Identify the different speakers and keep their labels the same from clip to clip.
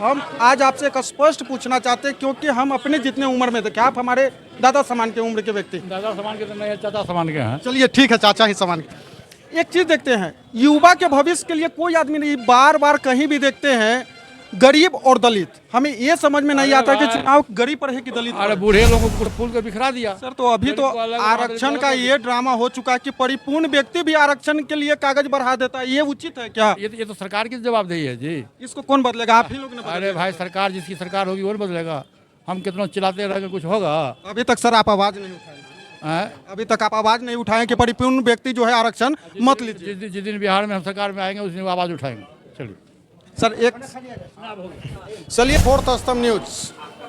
Speaker 1: हम आज आपसे एक स्पष्ट पूछना चाहते हैं क्योंकि हम अपने जितने उम्र में थे, क्या आप हमारे दादा समान के उम्र के व्यक्ति?
Speaker 2: दादा सामान के तो नहीं है, चाचा सामान के हैं।
Speaker 1: चलिए ठीक है, चाचा ही समान के। एक चीज देखते हैं, युवा के भविष्य के लिए कोई आदमी नहीं, बार बार कहीं भी देखते हैं गरीब और दलित। हमें ये समझ में नहीं आता कि चुनाव गरीब पर है कि दलित पर
Speaker 2: अरे
Speaker 1: है।
Speaker 2: बूढ़े लोगों को फूल कर बिखरा दिया
Speaker 1: सर तो अभी तो
Speaker 2: दलित को अलग,
Speaker 1: आरक्षण
Speaker 2: दलित
Speaker 1: का
Speaker 2: अलग।
Speaker 1: ये ड्रामा हो चुका है कि परिपूर्ण व्यक्ति भी आरक्षण के लिए कागज बढ़ा देता है, ये उचित है क्या?
Speaker 2: ये तो सरकार की जवाबदेही है जी।
Speaker 1: इसको कौन बदलेगा? आप ही लोग ने
Speaker 2: अरे
Speaker 1: बदलेगा।
Speaker 2: भाई, सरकार जिसकी सरकार होगी वो बदलेगा। हम कितना चिल्लाते रहेंगे, कुछ होगा?
Speaker 1: अभी तक सर आप आवाज नहीं उठाए,
Speaker 2: हैं?
Speaker 1: अभी तक आप आवाज नहीं उठाए कि परिपूर्ण व्यक्ति जो है आरक्षण मत लीजिए।
Speaker 2: जिस दिन बिहार में हम सरकार में आएंगे उस दिन आवाज उठाएंगे। चलिए
Speaker 1: सर एक चलिए, फोर्थ स्तंभ न्यूज।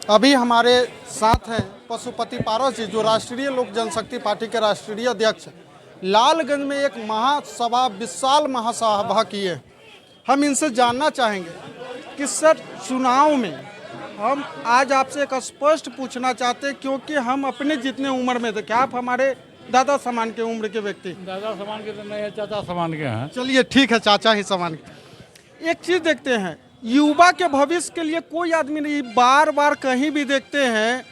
Speaker 1: अभी हमारे साथ हैं पशुपति पारस जी, जो राष्ट्रीय लोक जनशक्ति पार्टी के राष्ट्रीय अध्यक्ष। लालगंज में एक महासभा, विशाल महासभा की है। हम इनसे जानना चाहेंगे कि सर चुनाव में हम आज आपसे एक स्पष्ट पूछना चाहते हैं क्योंकि हम अपने जितने उम्र में थे, क्या आप हमारे दादा समान के उम्र के व्यक्ति?
Speaker 2: दादा सामान के तो नहीं है, चाचा सामान के हैं।
Speaker 1: चलिए ठीक है, चाचा ही समान के। एक चीज देखते हैं, युवा के भविष्य के लिए कोई आदमी नहीं, बार बार कहीं भी देखते हैं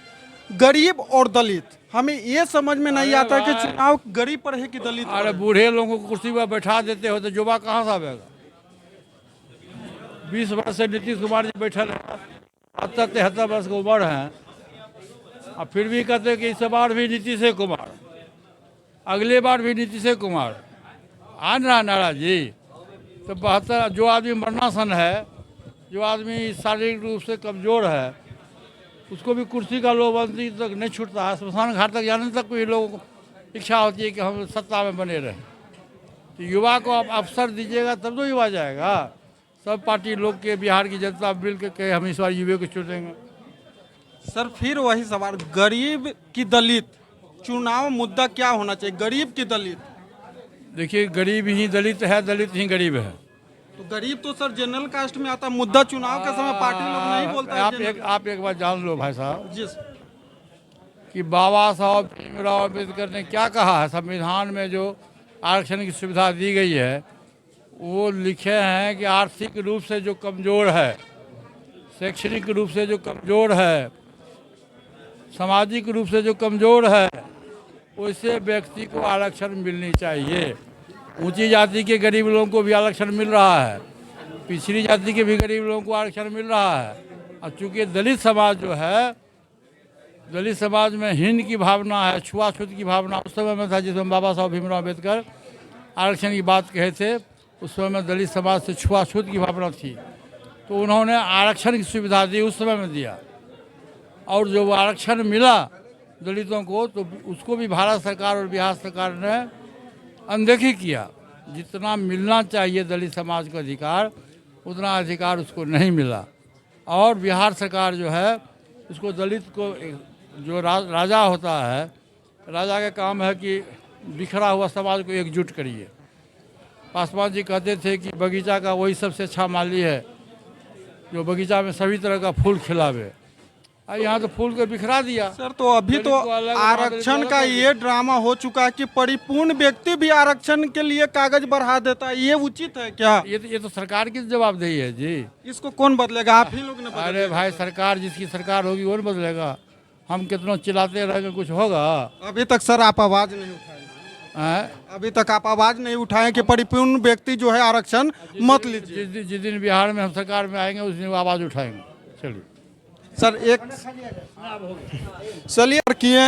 Speaker 1: गरीब और दलित। हमें ये समझ में नहीं आता कि चुनाव गरीब पर है कि दलित पर
Speaker 2: अरे
Speaker 1: है।
Speaker 2: बूढ़े लोगों को कुर्सी पर बैठा देते हो तो युवा कहाँ से आवेगा? 20 वर्ष से नीतीश कुमार जी बैठे हैं, 73 वर्ष की उम्र है, और फिर भी कहते हैं कि इस बार भी नीतीश कुमार, अगले बार भी नीतीश कुमार। आन रहा नारा जी। तो 72 जो आदमी मरनासन है, जो आदमी शारीरिक रूप से कमज़ोर है, उसको भी कुर्सी का लोबंदी तक नहीं छूटता है। स्मशान घाट तक जाने तक भी लोगों को इच्छा होती है कि हम सत्ता में बने रहें। तो युवा को आप अवसर दीजिएगा तब तो युवा जाएगा। सब पार्टी लोग के, बिहार की जनता मिल के हम इस बार युवा को चुनेंगे।
Speaker 1: सर फिर वही सवाल, गरीब की दलित, चुनाव मुद्दा क्या होना चाहिए, गरीब की दलित?
Speaker 2: देखिए, गरीब ही दलित है, दलित ही गरीब है।
Speaker 1: तो गरीब तो सर जनरल कास्ट में आता है, मुद्दा चुनाव के समय पार्टी लोग नहीं बोलता है
Speaker 2: आप एक बात जान लो भाई साहब,
Speaker 1: जी
Speaker 2: कि बाबा साहब भीमराव अम्बेडकर ने क्या कहा है संविधान में, जो आरक्षण की सुविधा दी गई है, वो लिखे हैं कि आर्थिक रूप से जो कमज़ोर है, शैक्षणिक रूप से जो कमज़ोर है, सामाजिक रूप से जो कमज़ोर है, वैसे व्यक्ति को आरक्षण मिलनी चाहिए। ऊंची जाति के गरीब लोगों को भी आरक्षण मिल रहा है, पिछड़ी जाति के भी गरीब लोगों को आरक्षण मिल रहा है। और चूँकि दलित समाज जो है, दलित समाज में हीन की भावना है, छुआछूत की भावना उस समय में था जिसमें बाबा साहब भीमराव अम्बेडकर आरक्षण की बात कहे थे। उस समय में दलित समाज से छुआछूत की भावना थी, तो उन्होंने आरक्षण की सुविधा दी, उस समय में दिया। और जो आरक्षण मिला दलितों को, तो उसको भी भारत सरकार और बिहार सरकार ने अनदेखी किया। जितना मिलना चाहिए दलित समाज को अधिकार, उतना अधिकार उसको नहीं मिला। और बिहार सरकार जो है, उसको दलित को, जो राजा होता है, राजा का काम है कि बिखरा हुआ समाज को एकजुट करिए। पासवान जी कहते थे कि बगीचा का वही सबसे अच्छा माली है जो बगीचा में सभी तरह का फूल खिलावे। यहाँ तो फूल को बिखरा दिया।
Speaker 1: सर तो अभी तो आरक्षण का ये ड्रामा हो चुका है कि परिपूर्ण व्यक्ति भी आरक्षण के लिए कागज बढ़ा देता है, ये उचित है क्या?
Speaker 2: ये तो सरकार की जवाबदेही है जी।
Speaker 1: इसको कौन बदलेगा? आप ही लोग ने बदलेगा।
Speaker 2: अरे भाई, सरकार जिसकी सरकार होगी वो बदलेगा। हम कितना चिल्लाते रहेंगे, कुछ होगा?
Speaker 1: अभी तक सर आप आवाज नहीं उठाए, अभी तक आप आवाज नहीं उठाए कि परिपूर्ण व्यक्ति जो है आरक्षण मत लीजिए।
Speaker 2: जिस दिन बिहार में हम सरकार में आएंगे उस दिन आवाज उठाएंगे। चलिए
Speaker 1: सर एक चलिए किए,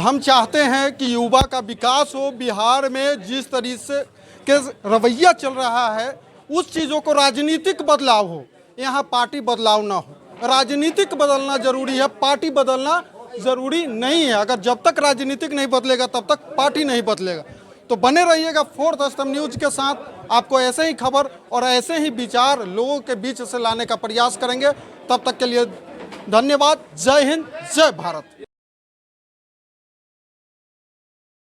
Speaker 1: हम चाहते हैं कि युवा का विकास हो। बिहार में जिस तरीके के रवैया चल रहा है, उस चीज़ों को राजनीतिक बदलाव हो, यहाँ पार्टी बदलाव ना हो। राजनीतिक बदलना जरूरी है, पार्टी बदलना जरूरी नहीं है। अगर जब तक राजनीतिक नहीं बदलेगा तब तक पार्टी नहीं बदलेगा। तो बने रहिएगा फोर्थ स्तंभ न्यूज के साथ। आपको ऐसे ही खबर और ऐसे ही विचार लोगों के बीच से लाने का प्रयास करेंगे। तब तक के लिए धन्यवाद। जय हिंद, जय भारत।